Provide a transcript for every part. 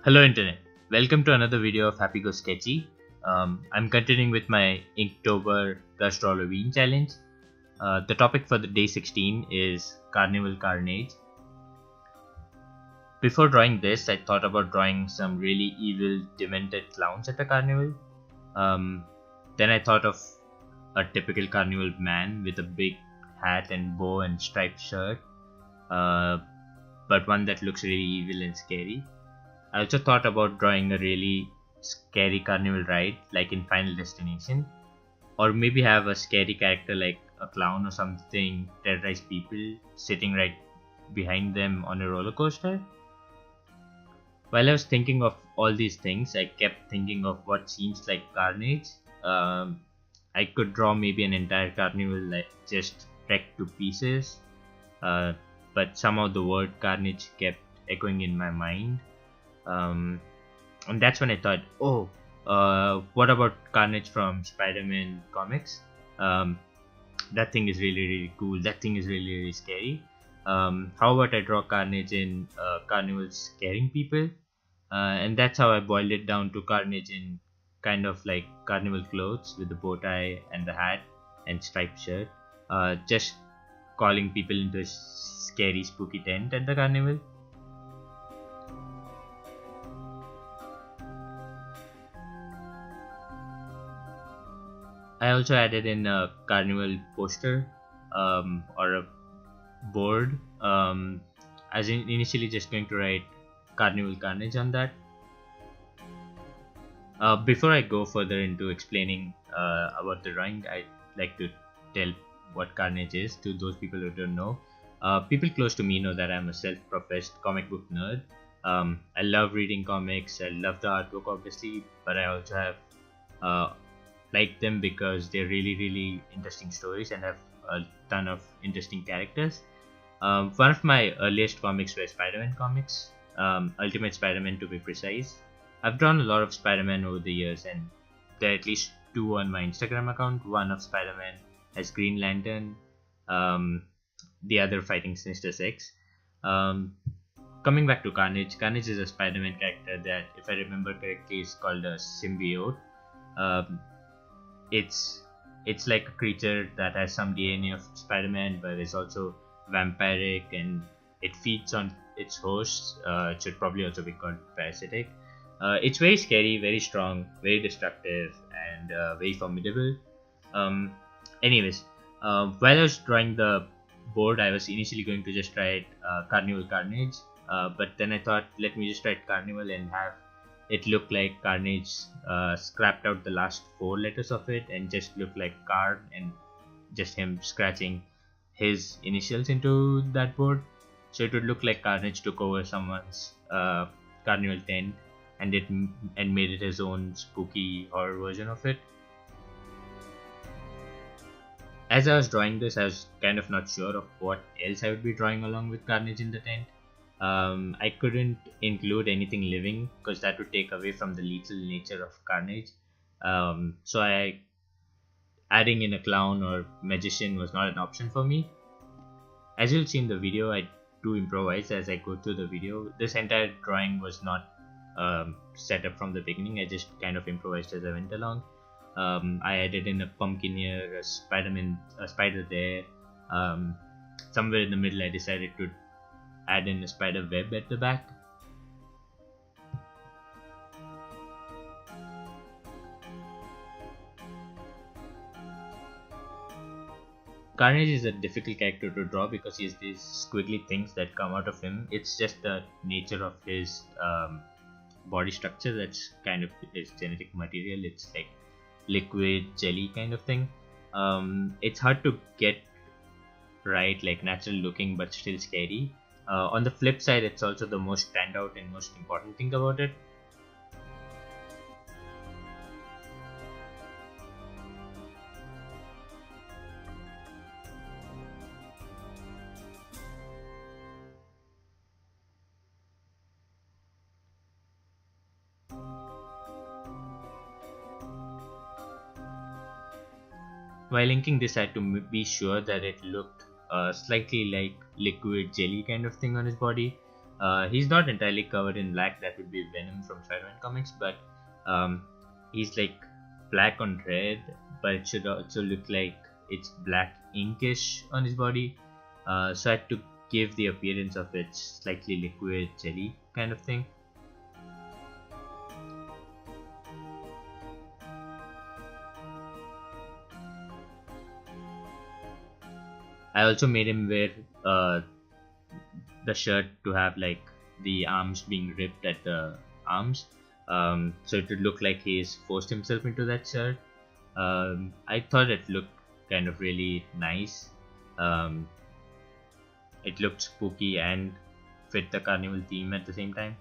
Hello Internet, welcome to another video of Happy Go Sketchy. I'm continuing with my Inktober Drawlloween challenge. The topic for the day 16 is Carnival Carnage. Before drawing this, I thought about drawing some really evil, demented clowns at a carnival. Then I thought of a typical carnival man with a big hat and bow and striped shirt, but one that looks really evil and scary. I also thought about drawing a really scary carnival ride like in Final Destination, or maybe have a scary character like a clown or something terrorize people sitting right behind them on a roller coaster. While I was thinking of all these things, I kept thinking of what seems like carnage. I could draw maybe an entire carnival like just wrecked to pieces, but somehow the word carnage kept echoing in my mind. And that's when I thought, what about Carnage from Spider-Man comics? That thing is really cool. That thing is really scary. How about I draw Carnage in Carnival scaring people? And that's how I boiled it down to Carnage in kind of like carnival clothes with the bow tie and the hat and striped shirt. Just calling people into a scary, spooky tent at the carnival. I also added in a carnival poster or a board. I was initially just going to write Carnival Carnage on that. Before I go further into explaining about the drawing, I'd like to tell what Carnage is to those people who don't know. People close to me know that I'm a self-professed comic book nerd. I love reading comics. I love the artwork, obviously, but I also have like them because they're really interesting stories and have a ton of interesting characters. One of my earliest comics were Spider-Man comics, Ultimate Spider-Man to be precise. I've drawn a lot of Spider-Man over the years, and there are at least two on my Instagram account. One of Spider-Man as Green Lantern, the other fighting Sinister Six. Coming back to Carnage, Carnage is a Spider-Man character that, if I remember correctly, is called a symbiote. It's like a creature that has some DNA of Spider-Man, but is also vampiric, and it feeds on its hosts. It should probably also be called parasitic. It's very scary, very strong, very destructive, and very formidable. Anyways, while I was drawing the board, I was initially going to just write Carnival Carnage, but then I thought, let me just write Carnival and have it looked like Carnage scrapped out the last 4 letters of it and just looked like Carn and just him scratching his initials into that board. So it would look like Carnage took over someone's carnival tent and made it his own spooky horror version of it. As I was drawing this, I was kind of not sure of what else I would be drawing along with Carnage in the tent. I couldn't include anything living because that would take away from the lethal nature of Carnage. So adding in a clown or magician was not an option for me. As you'll see in the video, I do improvise as I go through the video. This entire drawing was not set up from the beginning. I just kind of improvised as I went along. I added in a pumpkin here, a spider there. Somewhere in the middle, I decided to add in a spider web at the back. Carnage is a difficult character to draw because he has these squiggly things that come out of him. It's just the nature of his body structure that's kind of his genetic material. It's like liquid jelly kind of thing. It's hard to get right, like natural looking but still scary. On the flip side, it's also the most standout and most important thing about it. While inking this, I had to be sure that it looked slightly like liquid jelly kind of thing on his body. He's not entirely covered in black. That would be Venom from Spider-Man comics, but um, he's like black on red, but it should also look like it's black inkish on his body. So I had to give the appearance of it slightly liquid jelly kind of thing. I also made him wear the shirt to have like the arms being ripped at the arms, so it would look like he's forced himself into that shirt. I thought it looked kind of really nice. Um, it looked spooky and fit the carnival theme at the same time.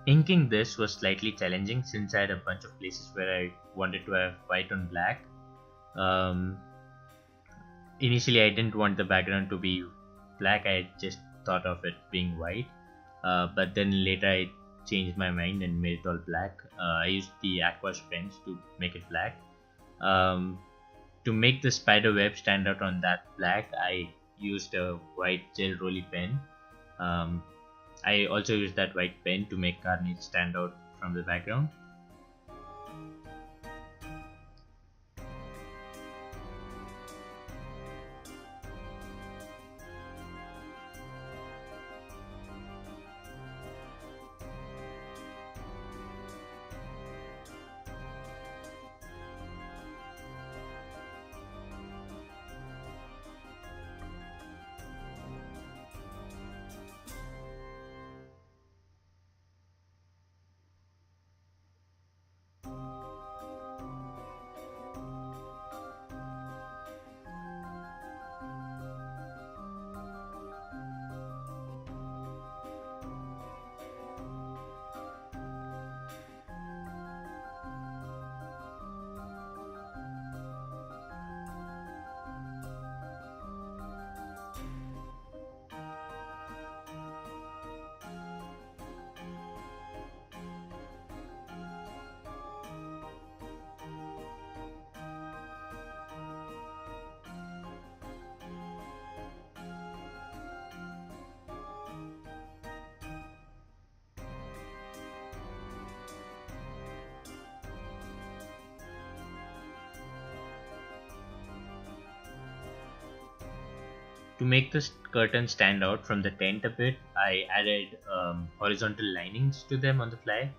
Inking this was slightly challenging since I had a bunch of places where I wanted to have white on black. Um, Initially, I didn't want the background to be black, I just thought of it being white. But then later I changed my mind and made it all black. I used the Aquash pens to make it black. Um, to make the spider web stand out on that black, I used a white gel roly pen. Um, I also used that white pen to make Carnage stand out from the background. To make the curtain stand out from the tent a bit, I added horizontal linings to them on the fly.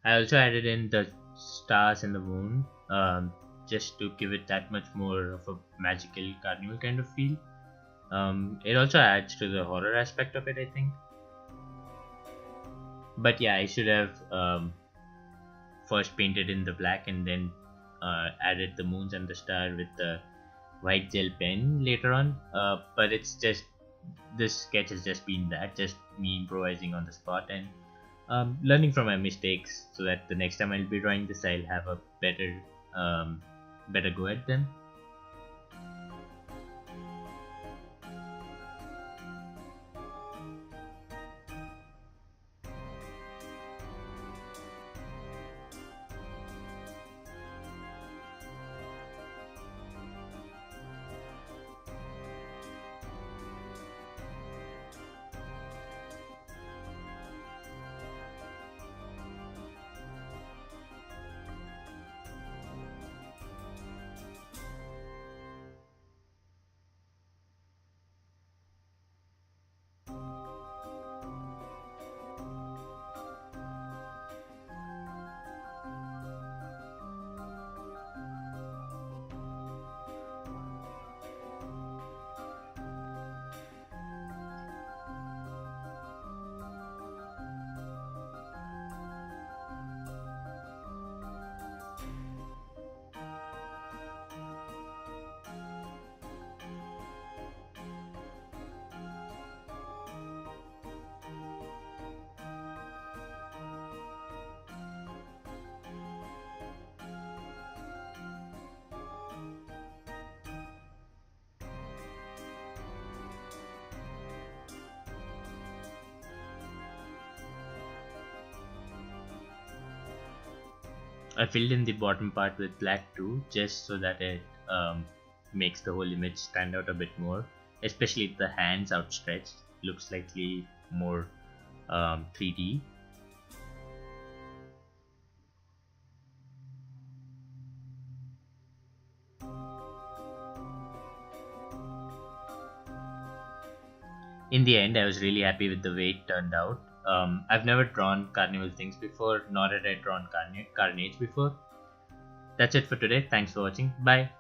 I also added in the stars and the moon, just to give it that much more of a magical carnival kind of feel. It also adds to the horror aspect of it, I think. But yeah, I should have first painted in the black and then added the moons and the star with the white gel pen later on. But it's just, this sketch has just been that, just me improvising on the spot and learning from my mistakes, so that the next time I'll be drawing this, I'll have a better go at them. I filled in the bottom part with black too, just so that it makes the whole image stand out a bit more, especially the hands outstretched look slightly more 3D. In the end, I was really happy with the way it turned out. I've never drawn carnival things before, nor had I drawn Carnage before. That's it for today. Thanks for watching. Bye.